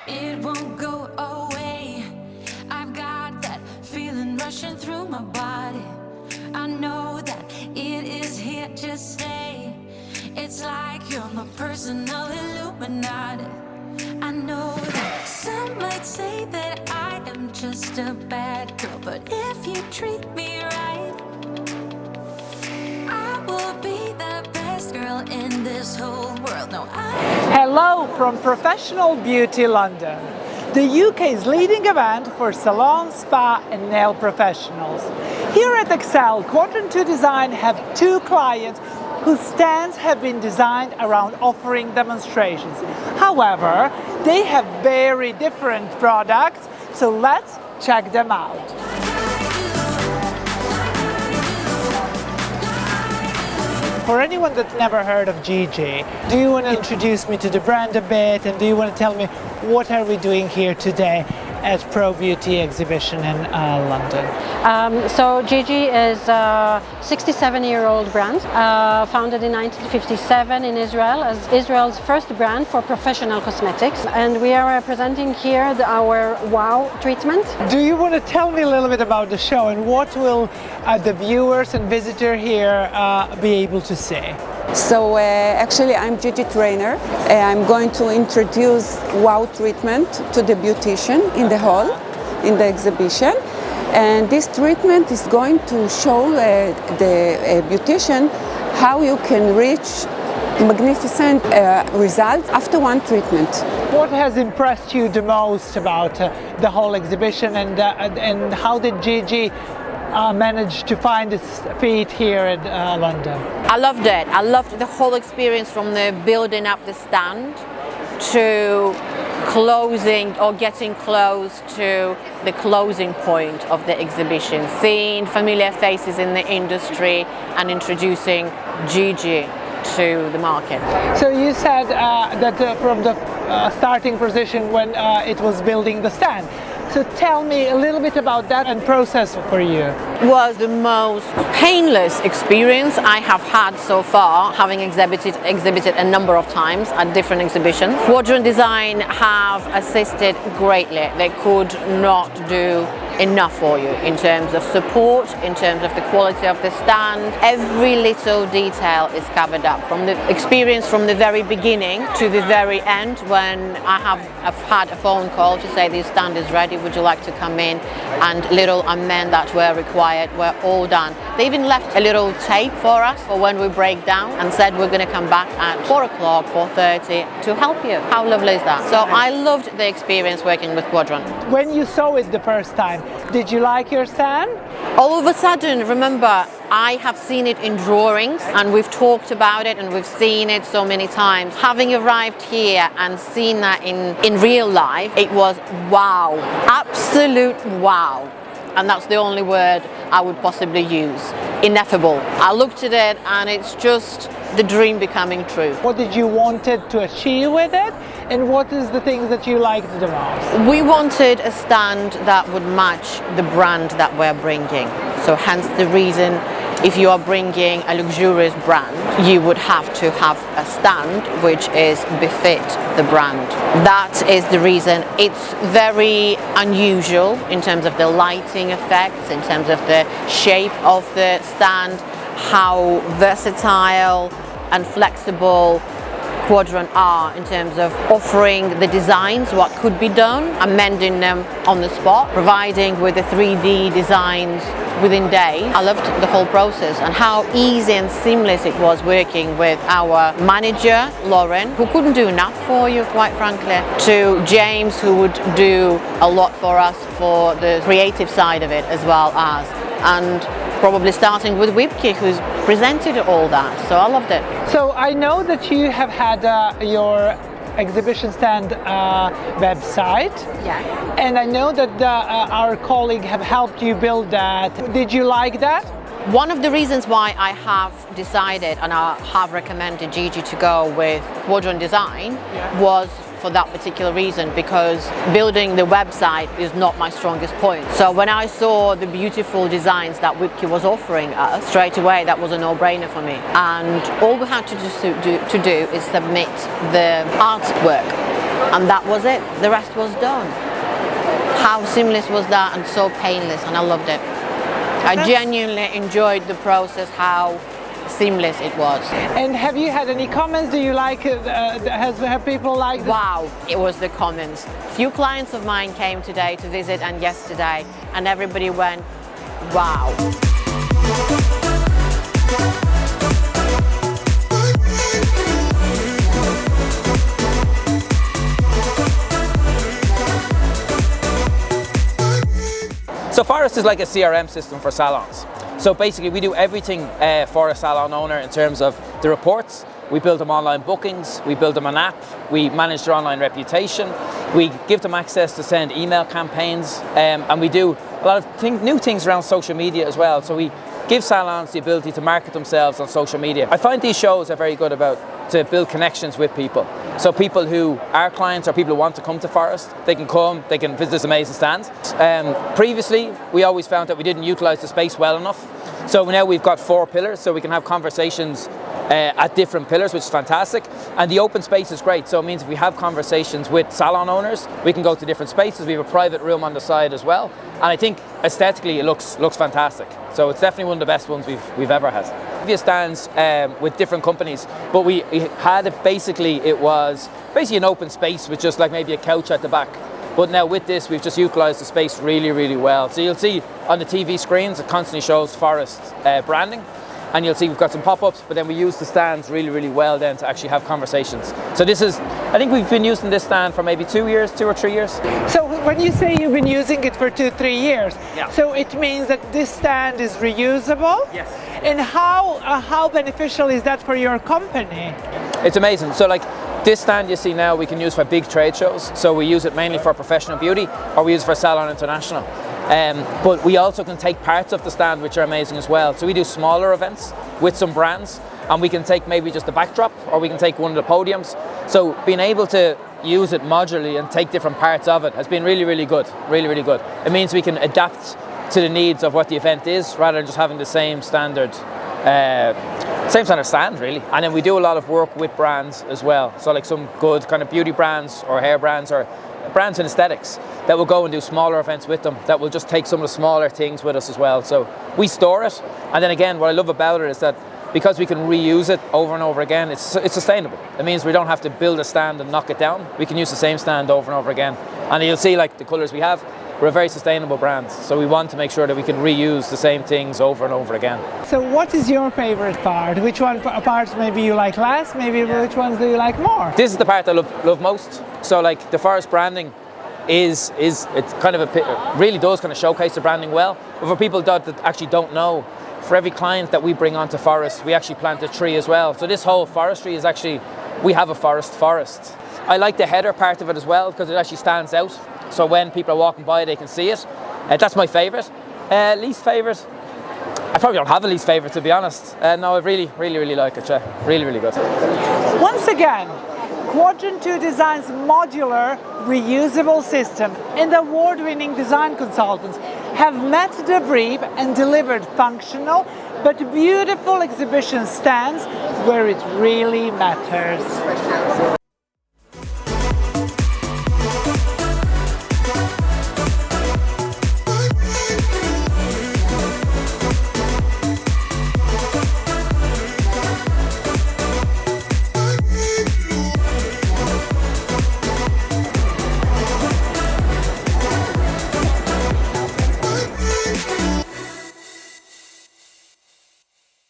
It won't go away. I've got that feeling rushing through my body. I know that it is here to stay. It's like you're my personal Illuminati. I know that some might say that I am just a bad girl, but if you treat me right, I will be the best girl in this whole world. No, Hello from Professional Beauty London, the UK's leading event for salon, spa and nail professionals. Here at ExCel, Quadrant 2 Design have two clients whose stands have been designed around offering demonstrations. However, they have very different products, so let's check them out. For anyone that's never heard of GiGi, do you want to introduce me to the brand a bit, and do you want to tell me what are we doing here today at Pro Beauty exhibition in London? So GiGi is a 67-year-old brand, founded in 1957 in Israel as Israel's first brand for professional cosmetics. And we are presenting here our WOW treatment. Do you want to tell me a little bit about the show and what will the viewers and visitor here be able to see? So actually I'm GiGi trainer. I'm going to introduce WOW treatment to the beautician in the hall, in the exhibition. And this treatment is going to show the beautician how you can reach magnificent results after one treatment. What has impressed you the most about the whole exhibition, and how did GiGi managed to find its feet here in London? I loved it. I loved the whole experience, from the building up the stand to closing or getting close to the closing point of the exhibition, seeing familiar faces in the industry and introducing GiGi to the market. So you said that from the starting position when it was building the stand. So tell me a little bit about that and process for you. It was the most painless experience I have had so far, having exhibited a number of times at different exhibitions. Quadrant Design have assisted greatly. They could not do enough for you in terms of support, in terms of the quality of the stand. Every little detail is covered up, from the experience from the very beginning to the very end, when I've had a phone call to say the stand is ready, would you like to come in, and little amend that were required were all done. They even left a little tape for us for when we break down, and said we're going to come back at 4 o'clock, 4:30 to help you. How lovely is that? So I loved the experience working with Quadrant. When you saw it the first time, did you like your stand? All of a sudden, remember, I have seen it in drawings and we've talked about it and we've seen it so many times. Having arrived here and seen that in real life, it was wow, absolute wow. And that's the only word I would possibly use. Ineffable. I looked at it and it's just the dream becoming true. What did you wanted to achieve with it, and what is the things that you liked the most? We wanted a stand that would match the brand that we're bringing. So hence the reason, if you are bringing a luxurious brand, you would have to have a stand which is befit the brand. That is the reason. It's very unusual in terms of the lighting effects, in terms of the shape of the stand, how versatile and flexible Quadrant are in terms of offering the designs, what could be done, amending them on the spot, providing with the 3D designs within days. I loved the whole process and how easy and seamless it was working with our manager, Lauren, who couldn't do enough for you, quite frankly, to James, who would do a lot for us for the creative side of it as well as, and probably starting with Wipke, who's presented all that. So I loved it. So I know that you have had your exhibition stand website. Yeah. And I know that our colleague have helped you build that. Did you like that? One of the reasons why I have decided and I have recommended GiGi to go with Quadrant Design was for that particular reason, because building the website is not my strongest point. So when I saw the beautiful designs that Wipke was offering us, straight away that was a no-brainer for me. And all we had to do is submit the artwork and that was it. The rest was done. How seamless was that, and so painless, and I loved it. I genuinely enjoyed the process, how seamless it was. And have you had any comments? Do you like it? Have people liked it? Wow, it was the comments. Few clients of mine came today to visit and yesterday, and everybody went, wow. So Phorest is like a CRM system for salons. So basically we do everything for a salon owner in terms of the reports. We build them online bookings, we build them an app, we manage their online reputation, we give them access to send email campaigns, and we do a lot of new things around social media as well. So we give salons the ability to market themselves on social media. I find these shows are very good to build connections with people. So people who are clients or people who want to come to Phorest, they can come, they can visit this amazing stand. Previously, we always found that we didn't utilize the space well enough. So now we've got 4 pillars, so we can have conversations at different pillars, which is fantastic. And the open space is great. So it means if we have conversations with salon owners, we can go to different spaces. We have a private room on the side as well. And I think aesthetically it looks fantastic. So it's definitely one of the best ones we've ever had. Previous stands with different companies, but we had it basically an open space with just like maybe a couch at the back. But now with this, we've just utilised the space really, really well. So you'll see on the TV screens, it constantly shows Phorest branding. And you'll see we've got some pop-ups, but then we use the stands really, really well then to actually have conversations. So this is, I think we've been using this stand for maybe 2 or 3 years. So when you say you've been using it for 2-3 years, yeah. So it means that this stand is reusable? Yes. And how beneficial is that for your company? It's amazing. So like this stand you see now, we can use for big trade shows. So we use it mainly for professional beauty, or we use it for Salon International. But we also can take parts of the stand which are amazing as well. So we do smaller events with some brands, and we can take maybe just the backdrop, or we can take one of the podiums. So being able to use it modularly and take different parts of it has been really, really good. Really, really good. It means we can adapt to the needs of what the event is, rather than just having the same standard stand really. And then we do a lot of work with brands as well. So like some good kind of beauty brands or hair brands or brands in aesthetics that will go and do smaller events with them, that will just take some of the smaller things with us as well. So we store it, and then again, what I love about it is that because we can reuse it over and over again, it's sustainable. It means we don't have to build a stand and knock it down. We can use the same stand over and over again. And you'll see like the colours we have, we're a very sustainable brand. So we want to make sure that we can reuse the same things over and over again. So what is your favorite part? Which parts maybe you like less, maybe which ones do you like more? This is the part I love most. So like the Phorest branding is it's kind of really does kind of showcase the branding well. But for people that actually don't know, for every client that we bring onto Phorest, we actually plant a tree as well. So this whole forestry is actually, we have a forest. I like the header part of it as well, because it actually stands out. So when people are walking by, they can see it. That's my favourite. Least favourite, I probably don't have a least favourite, to be honest. No, I really like it. Really, really good. Once again, Quadrant 2 Design's modular, reusable system and award-winning design consultants have met the brief and delivered functional but beautiful exhibition stands where it really matters.